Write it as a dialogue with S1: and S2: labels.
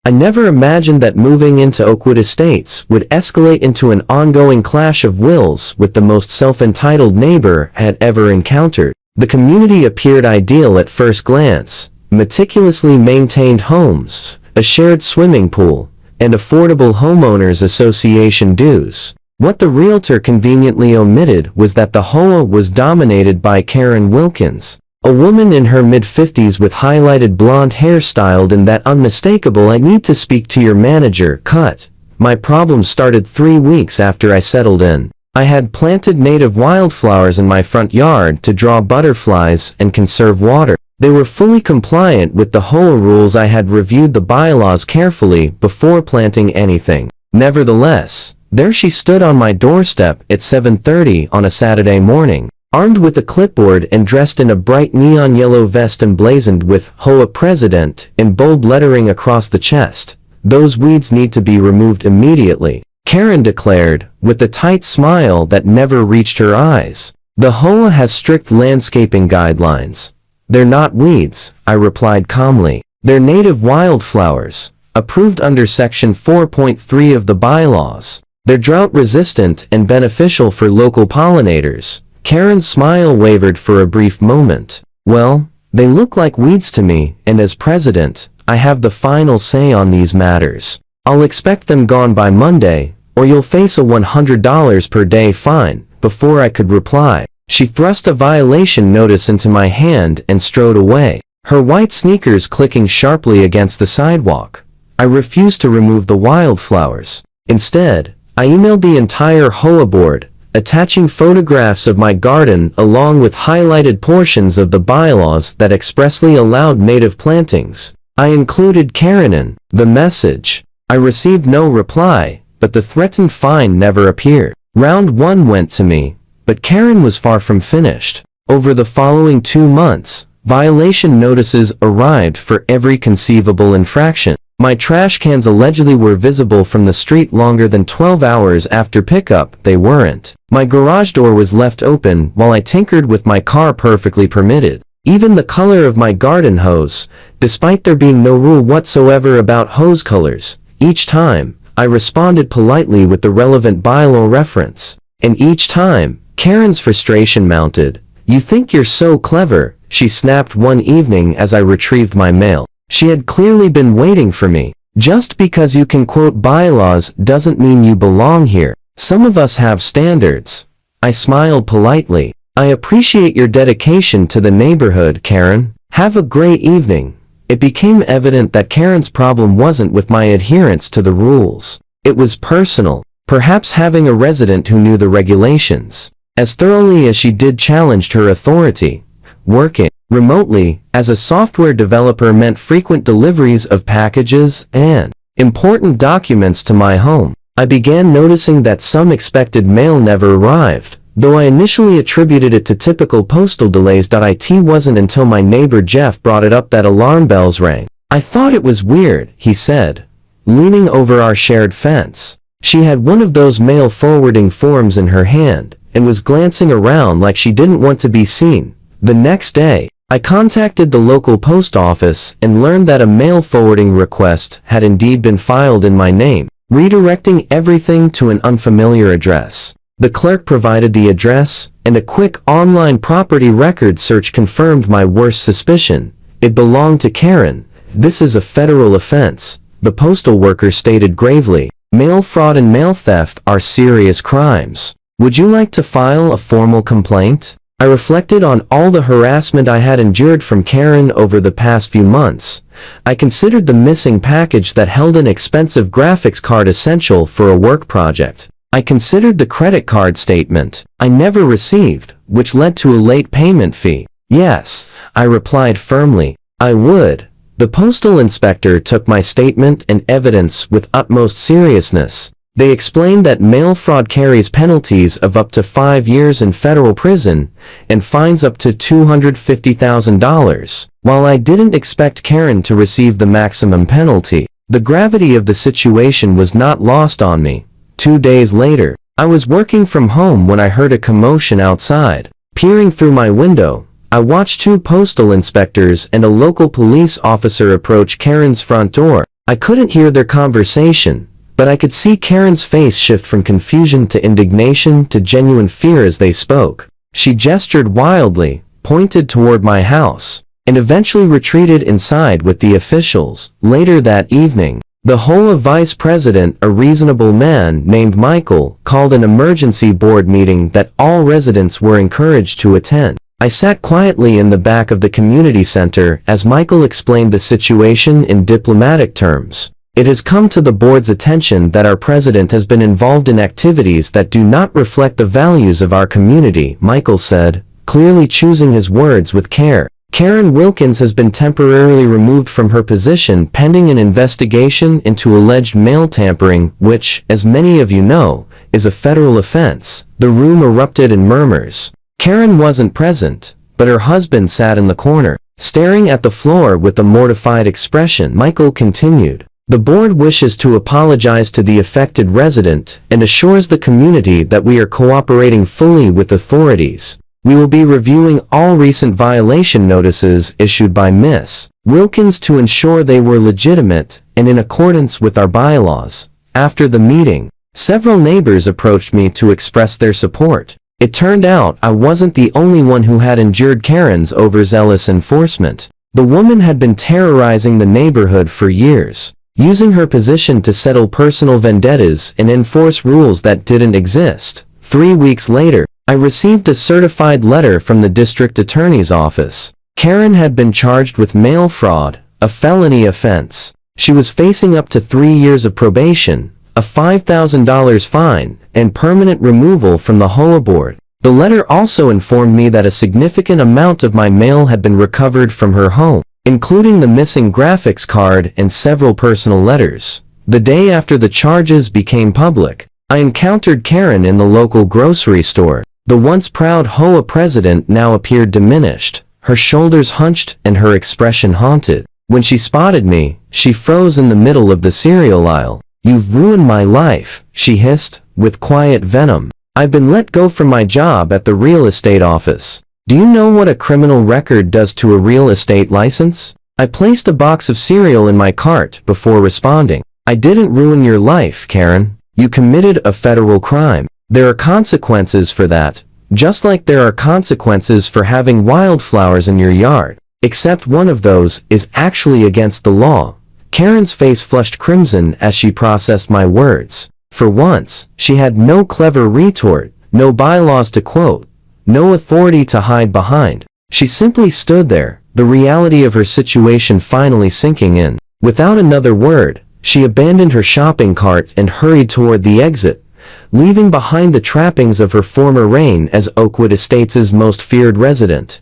S1: I never imagined that moving into Oakwood Estates would escalate into an ongoing clash of wills with the most self-entitled neighbor I had ever encountered. The community appeared ideal at first glance: meticulously maintained homes, a shared swimming pool, and affordable homeowners association dues. What the realtor conveniently omitted was that the HOA was dominated by Karen Wilkins, a woman in her mid-50s with highlighted blonde hair styled in that unmistakable "I need to speak to your manager" cut. My problem started 3 weeks after I settled in. I had planted native wildflowers in my front yard to draw butterflies and conserve water. They were fully compliant with the HOA rules. I had reviewed the bylaws carefully before planting anything. Nevertheless, there she stood on my doorstep at 7:30 on a Saturday morning, armed with a clipboard and dressed in a bright neon yellow vest emblazoned with HOA President in bold lettering across the chest. "Those weeds need to be removed immediately," Karen declared, with a tight smile that never reached her eyes. "The HOA has strict landscaping guidelines." "They're not weeds," I replied calmly. "They're native wildflowers, approved under Section 4.3 of the bylaws. They're drought-resistant and beneficial for local pollinators." Karen's smile wavered for a brief moment. "Well, they look like weeds to me, and as president, I have the final say on these matters. I'll expect them gone by Monday, or you'll face a $100 per day fine." Before I could reply, she thrust a violation notice into my hand and strode away, her white sneakers clicking sharply against the sidewalk. I refused to remove the wildflowers. Instead, I emailed the entire HOA board, attaching photographs of my garden along with highlighted portions of the bylaws that expressly allowed native plantings. I included Karen in the message. I received no reply, but the threatened fine never appeared. Round 1 went to me, but Karen was far from finished. Over the following 2 months, violation notices arrived for every conceivable infraction. My trash cans allegedly were visible from the street longer than 12 hours after pickup. They weren't. My garage door was left open while I tinkered with my car, perfectly permitted. Even the color of my garden hose, despite there being no rule whatsoever about hose colors. Each time, I responded politely with the relevant bylaw reference. And each time, Karen's frustration mounted. "You think you're so clever," she snapped one evening as I retrieved my mail. She had clearly been waiting for me. "Just because you can quote bylaws doesn't mean you belong here. Some of us have standards." I smiled politely. "I appreciate your dedication to the neighborhood, Karen. Have a great evening." It became evident that Karen's problem wasn't with my adherence to the rules. It was personal. Perhaps having a resident who knew the regulations as thoroughly as she did challenged her authority. Working remotely as a software developer meant frequent deliveries of packages and important documents to my home. I began noticing that some expected mail never arrived, though I initially attributed it to typical postal delays. It wasn't until my neighbor Jeff brought it up that alarm bells rang. "I thought it was weird," he said, leaning over our shared fence. She had one of those mail forwarding forms in her hand and was glancing around like she didn't want to be seen. The next day, I contacted the local post office and learned that a mail forwarding request had indeed been filed in my name, redirecting everything to an unfamiliar address. The clerk provided the address, and a quick online property record search confirmed my worst suspicion. It belonged to Karen. "This is a federal offense," the postal worker stated gravely. "Mail fraud and mail theft are serious crimes. Would you like to file a formal complaint?" I reflected on all the harassment I had endured from Karen over the past few months. I considered the missing package that held an expensive graphics card essential for a work project. I considered the credit card statement I never received, which led to a late payment fee. "Yes," I replied firmly, "I would." The postal inspector took my statement and evidence with utmost seriousness. They explained that mail fraud carries penalties of up to 5 years in federal prison and fines up to $250,000. While I didn't expect Karen to receive the maximum penalty, the gravity of the situation was not lost on me. 2 days later, I was working from home when I heard a commotion outside. Peering through my window, I watched 2 postal inspectors and a local police officer approach Karen's front door. I couldn't hear their conversation, but I could see Karen's face shift from confusion to indignation to genuine fear as they spoke. She gestured wildly, pointed toward my house, and eventually retreated inside with the officials. Later that evening, the HOA vice president, a reasonable man named Michael, called an emergency board meeting that all residents were encouraged to attend. I sat quietly in the back of the community center as Michael explained the situation in diplomatic terms. It has come to the board's attention that our president has been involved in activities that do not reflect the values of our community, Michael said, clearly choosing his words with care. Karen Wilkins has been temporarily removed from her position pending an investigation into alleged mail tampering, which, as many of you know, is a federal offense. The room erupted in murmurs. Karen wasn't present, but her husband sat in the corner, staring at the floor with a mortified expression. Michael continued. The board wishes to apologize to the affected resident and assures the community that we are cooperating fully with authorities. We will be reviewing all recent violation notices issued by Ms. Wilkins to ensure they were legitimate and in accordance with our bylaws. After the meeting, several neighbors approached me to express their support. It turned out I wasn't the only one who had endured Karen's overzealous enforcement. The woman had been terrorizing the neighborhood for years, using her position to settle personal vendettas and enforce rules that didn't exist. 3 weeks later, I received a certified letter from the district attorney's office. Karen had been charged with mail fraud, a felony offense. She was facing up to 3 years of probation, a $5,000 fine, and permanent removal from the HOA board. The letter also informed me that a significant amount of my mail had been recovered from her home, including the missing graphics card and several personal letters. The day after the charges became public, I encountered Karen in the local grocery store. The once proud HOA president now appeared diminished, her shoulders hunched and her expression haunted. When she spotted me, she froze in the middle of the cereal aisle. "You've ruined my life," she hissed, with quiet venom. "I've been let go from my job at the real estate office. Do you know what a criminal record does to a real estate license?" I placed a box of cereal in my cart before responding. "I didn't ruin your life, Karen. You committed a federal crime. There are consequences for that, just like there are consequences for having wildflowers in your yard. Except one of those is actually against the law." Karen's face flushed crimson as she processed my words. For once, she had no clever retort, no bylaws to quote, no authority to hide behind. She simply stood there, the reality of her situation finally sinking in. Without another word, she abandoned her shopping cart and hurried toward the exit, leaving behind the trappings of her former reign as Oakwood Estates' most feared resident.